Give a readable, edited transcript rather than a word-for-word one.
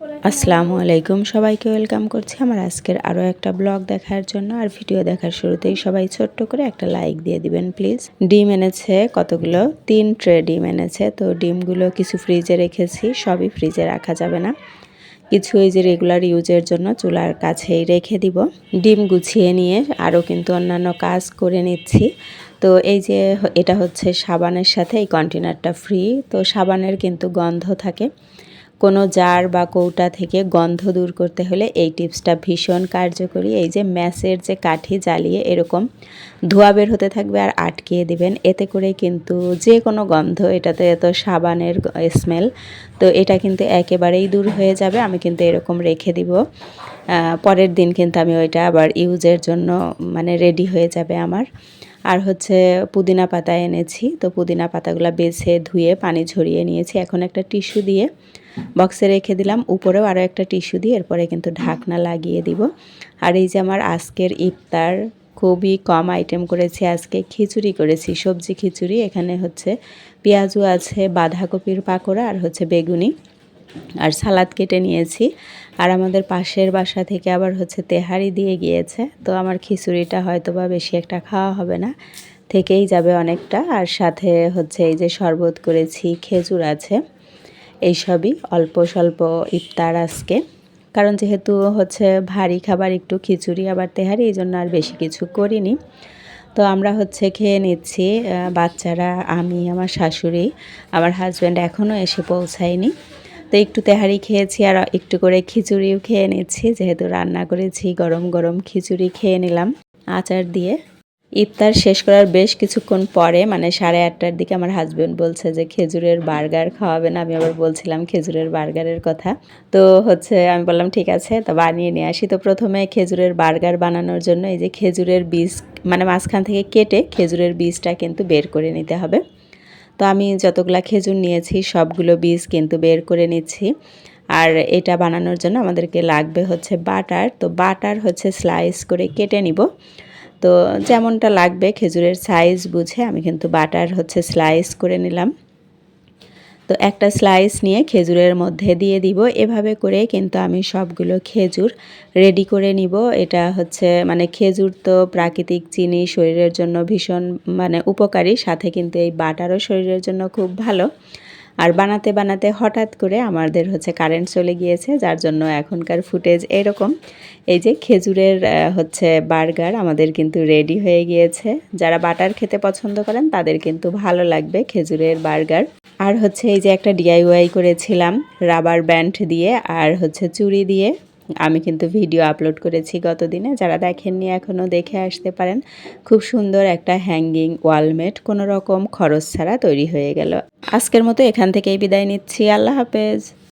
আসসালামু আলাইকুম, সবাইকে ওয়েলকাম করছি আমার আজকের আরও একটা ব্লগ দেখার জন্য। আর ভিডিও দেখার শুরুতেই সবাই ছোট্ট করে একটা লাইক দিয়ে দিবেন প্লিজ। ডিম এনেছে কতগুলো, 3 ট্রে ডিম এনেছে। তো ডিমগুলো কিছু ফ্রিজে রেখেছি, সবই ফ্রিজে রাখা যাবে না, কিছু এই যে রেগুলার ইউজের জন্য চুলার কাছেই রেখে দিব। ডিম গুছিয়ে নিয়ে আরও কিন্তু অন্যান্য কাজ করে নিচ্ছি। তো এই যে এটা হচ্ছে সাবানের সাথে এই কন্টেনারটা ফ্রি। তো সাবানের কিন্তু গন্ধ থাকে, কোনো জার বা কৌটা থেকে গন্ধ দূর করতে হলে এই টিপসটা ভীষণ কার্যকরী। এই যে ম্যাচের যে কাঠি জ্বালিয়ে এরকম ধোঁয়া বের হতে থাকবে আর আটকিয়ে দিবেন, এতে করে কিন্তু যে কোনো গন্ধ, এটাতে এত সাবানের স্মেল, তো এটা কিন্তু একেবারেই দূর হয়ে যাবে। আমি কিন্তু এরকম রেখে দিব, পরের দিন কিন্তু আমি ওইটা আবার ইউজের জন্য মানে রেডি হয়ে যাবে আমার। আর হচ্ছে পুদিনা পাতা এনেছি, তো পুদিনা পাতাগুলো বেছে ধুয়ে পানি ঝরিয়ে নিয়েছি। এখন একটা টিস্যু দিয়ে বক্সে রেখে দিলাম, উপরেও আরও একটা টিস্যু দিয়ে এরপরে কিন্তু ঢাকনা লাগিয়ে দিব। আর এই যে আমার আজকের ইফতার, খুবই কম আইটেম করেছি আজকে, খিচুড়ি করেছি, সবজি খিচুড়ি। এখানে হচ্ছে পেঁয়াজু আছে, বাঁধাকপির পাকোড়া আর হচ্ছে বেগুনি আর সালাদ কেটে নিয়েছি। আর আমাদের পাশের বাসা থেকে আবার হচ্ছে তেহারি দিয়ে গিয়েছে, তো আমার খিচুড়িটা হয়তো বা বেশি একটা খাওয়া হবে না, থেকেই যাবে অনেকটা। আর সাথে হচ্ছে এই যে শরবত করেছি, খেজুর আছে, এইসবই অল্প স্বল্প ইফতার আজকে। কারণ যেহেতু হচ্ছে ভারী খাবার একটু খিচুড়ি আবার তেহারি, এই জন্য আর বেশি কিছু করিনি। তো আমরা হচ্ছে খেয়ে নিচ্ছি, বাচ্চারা, আমি, আমার শাশুড়ি, আমার হাজব্যান্ড এখনও এসে পৌঁছায়নি। তো একটু তেহারি খেয়েছি আর একটু করে খিচুড়িও খেয়ে নিচ্ছি, যেহেতু রান্না করেছি। গরম গরম খিচুড়ি খেয়ে নিলাম আচার দিয়ে। ইফতার শেষ করার বেশ কিছুক্ষণ পরে মানে 8:30টার দিকে আমার হাজব্যান্ড বলছে যে খেজুরের বার্গার খাওয়াবে না। আমি আবার বলছিলাম খেজুরের বার্গারের কথা। তো হচ্ছে আমি বললাম ঠিক আছে, তো বানিয়ে নিয়ে আসি। তো প্রথমে খেজুরের বার্গার বানানোর জন্য এই যে খেজুরের বীজ মানে মাঝখান থেকে কেটে খেজুরের বীজটা কিন্তু বের করে নিতে হবে। তো আমি যতগুলা খেজুর নিয়েছি সবগুলো বীজ কিন্তু বের করে নিচ্ছি। আর এটা বানানোর জন্য আমাদেরকে লাগবে হচ্ছে বাটার। তো বাটার হচ্ছে স্লাইস করে কেটে নিব। তো যেমনটা লাগবে খেজুরের সাইজ বুঝে আমি কিন্তু বাটার হচ্ছে স্লাইস করে নিলাম। তো একটা স্লাইস নিয়ে খেজুরের মধ্যে দিয়ে দিব। এভাবে করে কিন্তু আমি সবগুলো খেজুর রেডি করে নিব। এটা হচ্ছে মানে খেজুর তো প্রাকৃতিক চিনি, শরীরের জন্য ভীষণ মানে উপকারী, সাথে কিন্তু এই বাটারও শরীরের জন্য খুব ভালো। আর বানাতে বানাতে হঠাৎ করে আমাদের হচ্ছে কারেন্ট চলে গিয়েছে, যার জন্য এখনকার ফুটেজ এরকম। এই যে খেজুরের হচ্ছে বার্গার আমাদের কিন্তু রেডি হয়ে গিয়েছে। যারা বাটার খেতে পছন্দ করেন তাদের কিন্তু ভালো লাগবে খেজুরের বার্গার। আর হচ্ছে এই যে একটা ডিআইওয়াই করেছিলাম রাবার ব্যান্ড দিয়ে আর হচ্ছে চুড়ি দিয়ে, আমি কিন্তু ভিডিও আপলোড করেছি গত দিনে, যারা দেখেননি এখনও দেখে আসতে পারেন। খুব সুন্দর একটা হ্যাঙ্গিং ওয়ালমেট কোনো রকম খরচ ছাড়া তৈরি হয়ে গেল। আজকের মতো এখান থেকেই বিদায় নিচ্ছি, আল্লাহ হাফেজ।